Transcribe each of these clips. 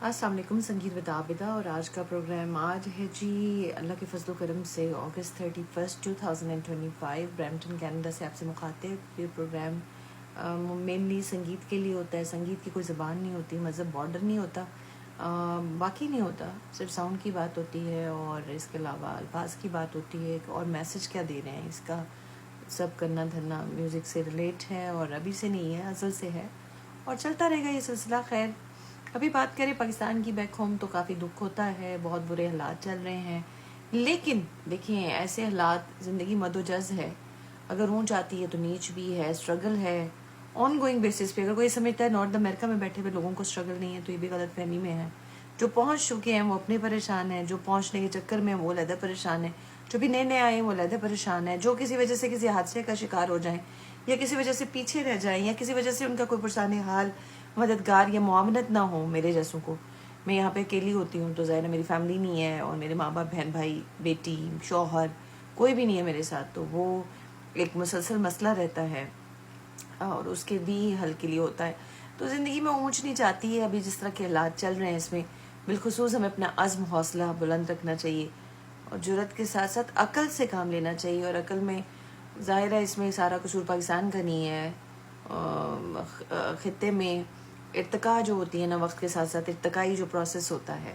अस्सलाम वालेकुम। संगीत विद आबिदा। और आज का प्रोग्राम आज है जी अल्लाह के फजल करम से अगस्त 31, 2025 ब्रैम्पटन कनाडा से आपसे मुखातिब। ये प्रोग्राम मेनली संगीत के लिए होता है। संगीत की कोई ज़बान नहीं होती, मज़हब बॉर्डर नहीं होता, बाकी नहीं होता, सिर्फ साउंड की बात होती है और इसके अलावा अल्फाज की बात होती है और मैसेज क्या दे रहे हैं इसका सब करना धरना म्यूज़िक से रिलेट है और अभी से नहीं है, अज़ल से है और चलता रहेगा ये सिलसिला। खैर, अभी बात करें पाकिस्तान की बैक होम तो काफ़ी दुख होता है, बहुत बुरे हालात चल रहे हैं। लेकिन देखिए, ऐसे हालात, ज़िंदगी मदोजज़ है, अगर ऊंच आती है तो नीच भी है, स्ट्रगल है ऑन गोइंग बेसिस पे। अगर कोई समझता है नॉर्थ अमेरिका में बैठे हुए लोगों को स्ट्रगल नहीं है तो ये भी गलत फहमी में है। जो पहुंच चुके हैं वो अपने परेशान हैं, जो पहुंचने के चक्कर में वो अलहदा परेशान है, जो भी नए नए आए हैं वो अलहदा परेशान है, जो किसी वजह से किसी हादसे का शिकार हो जाएं या किसी वजह से पीछे रह जाएं या किसी वजह से उनका कोई पुरसाने हाल मददगार या मुआवनत ना हो मेरे जैसों को। मैं यहाँ पे अकेली होती हूँ तो ज़ाहिर है मेरी फैमिली नहीं है और मेरे माँ बाप, बहन भाई, बेटी, शौहर कोई भी नहीं है मेरे साथ, तो वो एक मुसलसल मसला रहता है और उसके भी हल के लिए होता है। तो ज़िंदगी में ऊँच नीच आती है। अभी जिस तरह के हालात चल रहे हैं इसमें बिलखुसूस हमें अपना अज़्म हौसला बुलंद रखना चाहिए और जुर्रत के साथ साथ अकल से काम लेना चाहिए। और अकल में ज़ाहिर है इसमें सारा कसूर पाकिस्तान का नहीं है। ख़ित्ते में इर्तिका जो होती है ना, वक्त के साथ साथ इर्तिकाई जो प्रोसेस होता है,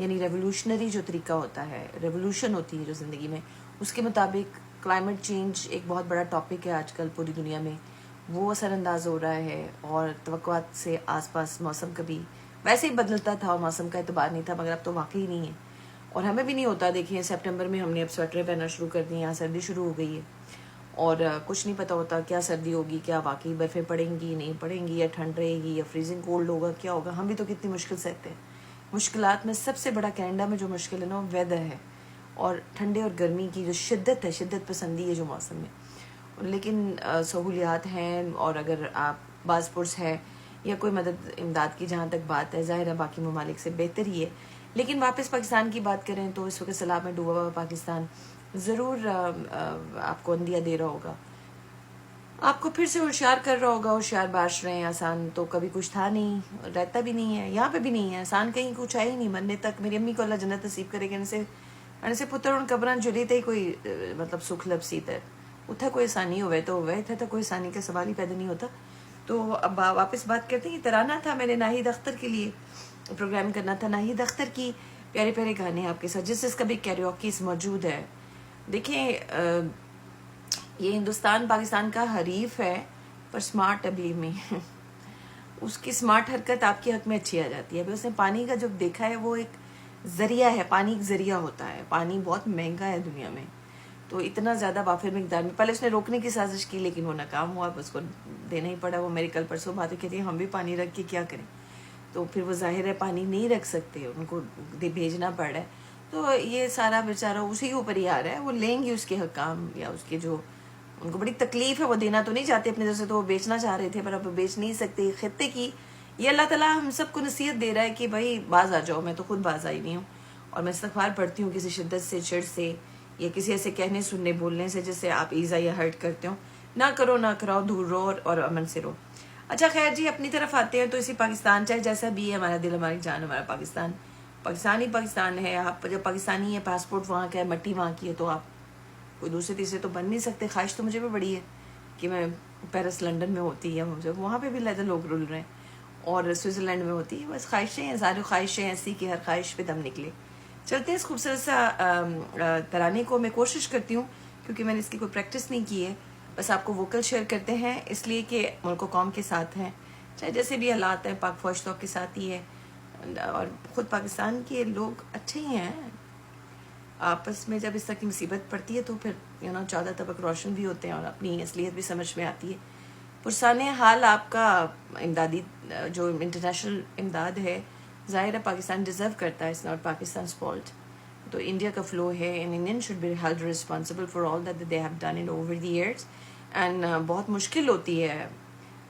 यानी रेवोल्यूशनरी जो तरीका होता है, रेवोल्यूशन होती है जो ज़िंदगी में, उसके मुताबिक क्लाइमेट चेंज एक बहुत बड़ा टॉपिक है आजकल पूरी दुनिया में। वो असरअंदाज हो रहा है और तवक्कुआत से आसपास मौसम कभी वैसे ही बदलता था और मौसम का एतबार नहीं था, मगर अब तो वाकई नहीं है और हमें भी नहीं होता। देखिए, सितंबर में हमने अब स्वेटर पहनना शुरू कर दी, यहाँ सर्दी शुरू हो गई है और कुछ नहीं पता होता क्या सर्दी होगी, क्या वाकई बर्फ़ें पड़ेंगी नहीं पड़ेंगी, या ठंड रहेगी या फ्रीजिंग कोल्ड होगा, क्या होगा। हम भी तो कितनी मुश्किल सहते हैं। मुश्किलात में सबसे बड़ा कनाडा में जो मुश्किल है ना वो वेदर है और ठंडे और गर्मी की जो शिद्दत है, शिद्दत पसंदी है जो मौसम में। लेकिन सहूलियात हैं और अगर आप बाज़ पुरस है या कोई मदद इमदाद की जहाँ तक बात है, ज़ाहिर है बाकी ममालिक से बेहतर ही है। लेकिन वापस पाकिस्तान की बात करें तो इस वक्त सैलाब में डूबा हुआ पाकिस्तान ज़रूर आपको अंदिया दे रहा होगा, आपको फिर से होशियार कर रहा होगा। होशियार बाश रहे हैं, आसान तो कभी कुछ था नहीं, रहता भी नहीं है, यहाँ पे भी नहीं है, आसान कहीं कुछ है ही नहीं मरने तक। मेरी अम्मी को अल्लाह जन्नत नसीब करेगा, इनसे पुत्र उन कब्रान जुली थे कोई मतलब सुख लब सीतर उथा कोई आसानी हुए तो हुए थे, तो कोई आसानी का सवाल ही पैदा नहीं होता। तो अब वापस बात करते हैं। तराना था मैंने नाहिद अख्तर के लिए प्रोग्राम करना था, नाहिद अख्तर की प्यारे प्यारे गाने आपके साथ, जिसका भी कैरियोकी मौजूद है। देखिए, ये हिंदुस्तान पाकिस्तान का हरीफ है पर स्मार्ट अभी में उसकी स्मार्ट हरकत आपके हक में अच्छी आ जाती है। अभी उसने पानी का जो देखा है वो एक ज़रिया है, पानी एक ज़रिया होता है। पानी बहुत महंगा है दुनिया में, तो इतना ज़्यादा वाफिर मिकदार में पहले उसने रोकने की साजिश की लेकिन वो नाकाम हुआ, अब उसको देना ही पड़ा। वो मेरी कल परसों बातें कहती है हम भी पानी रख के क्या करें, तो फिर वो जाहिर है पानी नहीं रख सकते, उनको भेजना पड़ रहा है। तो ये सारा बेचारा उसी के ऊपर ही आ रहा है। वो लेंगे उसके हकाम या उसके जो उनको बड़ी तकलीफ है, वो देना तो नहीं चाहते अपने तरफ से, तो वो बेचना चाह रहे थे पर अब बेच नहीं सकते। खित्ते की ये अल्लाह ताला हम सबको नसीहत दे रहा है कि भाई बाज आ जाओ। मैं तो खुद बाज आई नहीं हूँ और मैं इस्तग़फ़ार पढ़ती हूँ किसी शिद्दत से, चिड़ से या किसी ऐसे कहने सुनने बोलने से जिससे आप ईज़ा या हर्ट करते हो। ना करो, ना कराओ, दूर रहो और अमन से रहो। अच्छा खैर जी, अपनी तरफ आते हैं तो इसी पाकिस्तान, चाहे जैसा भी है, हमारा दिल, हमारी जान, हमारा पाकिस्तान पाकिस्तान ही पाकिस्तान है। आप जब पाकिस्तानी है, पासपोर्ट वहाँ का है, मट्टी वहाँ की है, तो आप कोई दूसरे तीसरे तो बन नहीं सकते। ख्वाहिश तो मुझे भी बड़ी है कि मैं पेरिस, लंदन में होती है, मुझे वहाँ पे भी लहदा लोग रुल रहे हैं और स्विट्ज़रलैंड में होती है। बस ख्वाहिशें हैं, सारी ख्वाहिशें ऐसी कि हर ख्वाहिश पे दम निकले। चलते हैं इस खूबसूरत सा तराने को। मैं कोशिश करती हूँ क्योंकि मैंने इसकी कोई प्रैक्टिस नहीं की है, बस आपको वोकल शेयर करते हैं इसलिए कि मुल्क कौम के साथ हैं, चाहे जैसे भी हालात हैं। पाक फौज तो आपके साथ ही है और ख़ुद पाकिस्तान के लोग अच्छे ही हैं। आपस में जब इस तरह की मुसीबत पड़ती है तो फिर 14 तबक रोशन भी होते हैं और अपनी असलियत भी समझ में आती है। पुरसाने हाल आपका इमदादी जो इंटरनेशनल इमदाद है, ज़ाहिर है पाकिस्तान डिज़र्व करता है, इट्स नॉट पाकिस्तान फॉल्ट। तो इंडिया का फ्लो है and Indian should be held responsible for all that they have done in over the years. And बहुत मुश्किल होती है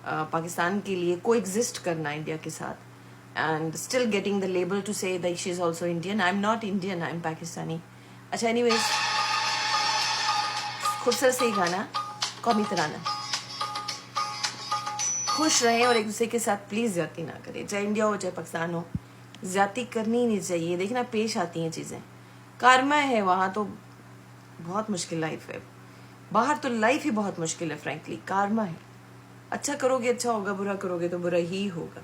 पाकिस्तान के लिए को एग्जिस्ट करना इंडिया के साथ and still getting the label to say that she is also Indian. I am not Indian, I am Pakistani. अच्छा, एनीवेज, खूबसूरत से ही गाना, कौमी तराना। खुश रहें और एक दूसरे के साथ प्लीज़ ज्यादती ना करें, चाहे इंडिया हो चाहे पाकिस्तान हो। ज्यादती करनी ही नहीं चाहिए। देखना पेश आती हैं चीज़ें, कर्मा है वहाँ तो बहुत मुश्किल लाइफ है, बाहर तो लाइफ ही बहुत मुश्किल है फ्रैंकली। कर्मा है, अच्छा करोगे अच्छा होगा, बुरा करोगे तो बुरा ही होगा।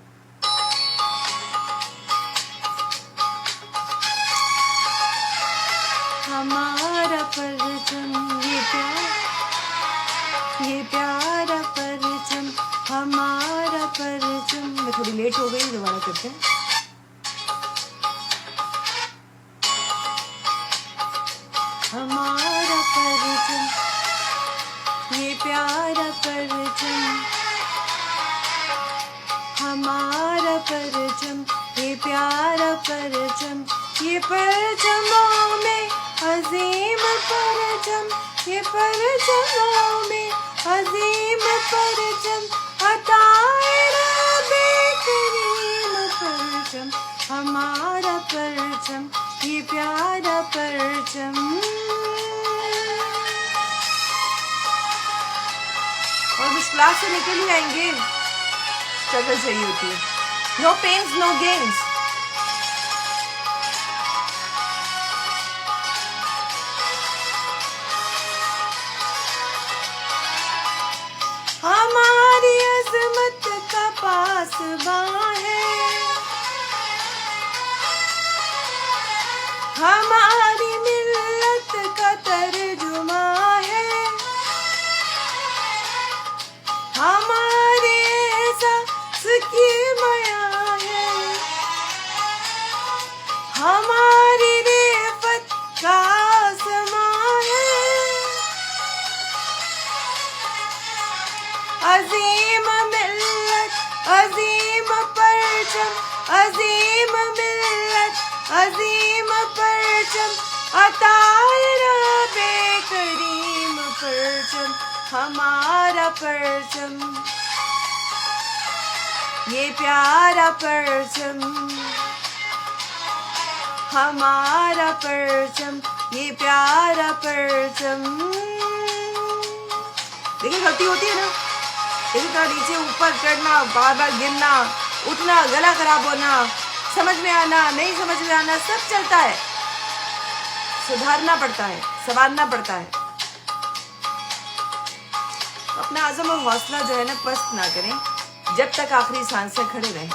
हमारा परचम ये प्यारा परचम, हमारा परचम। मैं थोड़ी लेट हो गई, दोबारा करते हैं। हमारा परचम ये प्यारा परचम, हमारा परचम ये प्यारा परचम, ये परचमों में अजीम परचम, ये परचमों में अजीम परचम, अताए रब्बे करीम परचम, हमारा परचम ये प्यारा परचम। और मुश्किल से निकल ही आएंगे, स्ट्रगल चाहिए होती है। No pains no gains. हमारी अजमत का पासबां है, हमारी मिल्लत का तर्जुमा है, हमारे एहसास की माया है, हमारी रेफत का आसमां है, अजीम मिल्लत अजीम परचम, अजीम मिल्लत अजीम परचम, अताए रब्बे करीम परचम, हमारा परचम ये प्यारा परचम, हमारा परचम ये प्यारा परचम। देखिए गलती होती है ना, देखिए नीचे ऊपर चढ़ना, बार बार गिरना, उठना, गला खराब होना, समझ में आना, नहीं समझ में आना, सब चलता है। सुधारना पड़ता है, संवारना पड़ता है। अपना आज़म और हौसला जो है ना पस्त ना करें, जब तक आखिरी सांस से खड़े रहें।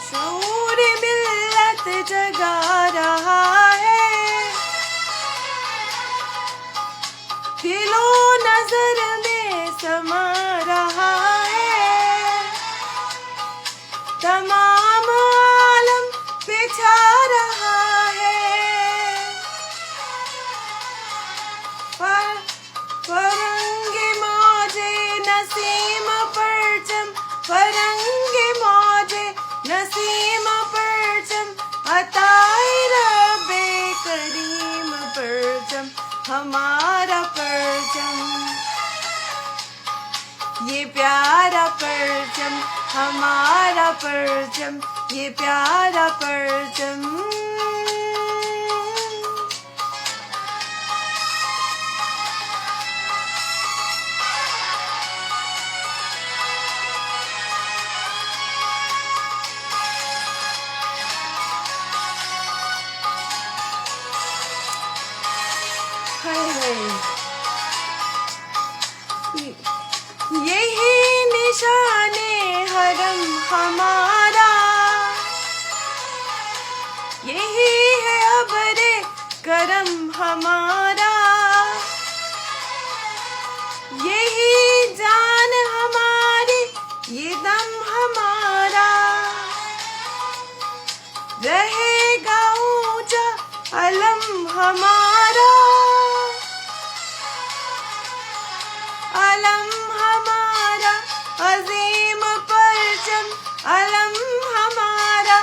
शऊर मिल्लत जगा रहा है, दिलो नजर में समा रहा है, तमाम आलम पे छा रहा है, फरंगे मौजे नसीम परचम, फरंगे मौजे नसीम परचम, अताए रब्बे करीम परचम, हमारा परचम ये प्यारा परचम, हमारा परचम ये प्यारा परचम। यही निशाने हरम हमारा, यही है अबरे करम हमारा, यही जान हमारी ये दम हमारा, रहेगा ऊंचा अलम हमारा, अलम हमारा अजीम परचम, अलम हमारा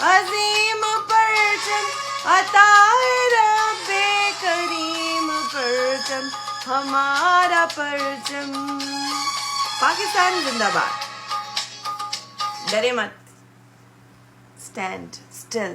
अजीम परचम, अताए रब्बे करीम परचम, हमारा परचम। पाकिस्तान जिंदाबाद। डरे मत, स्टैंड स्टिल।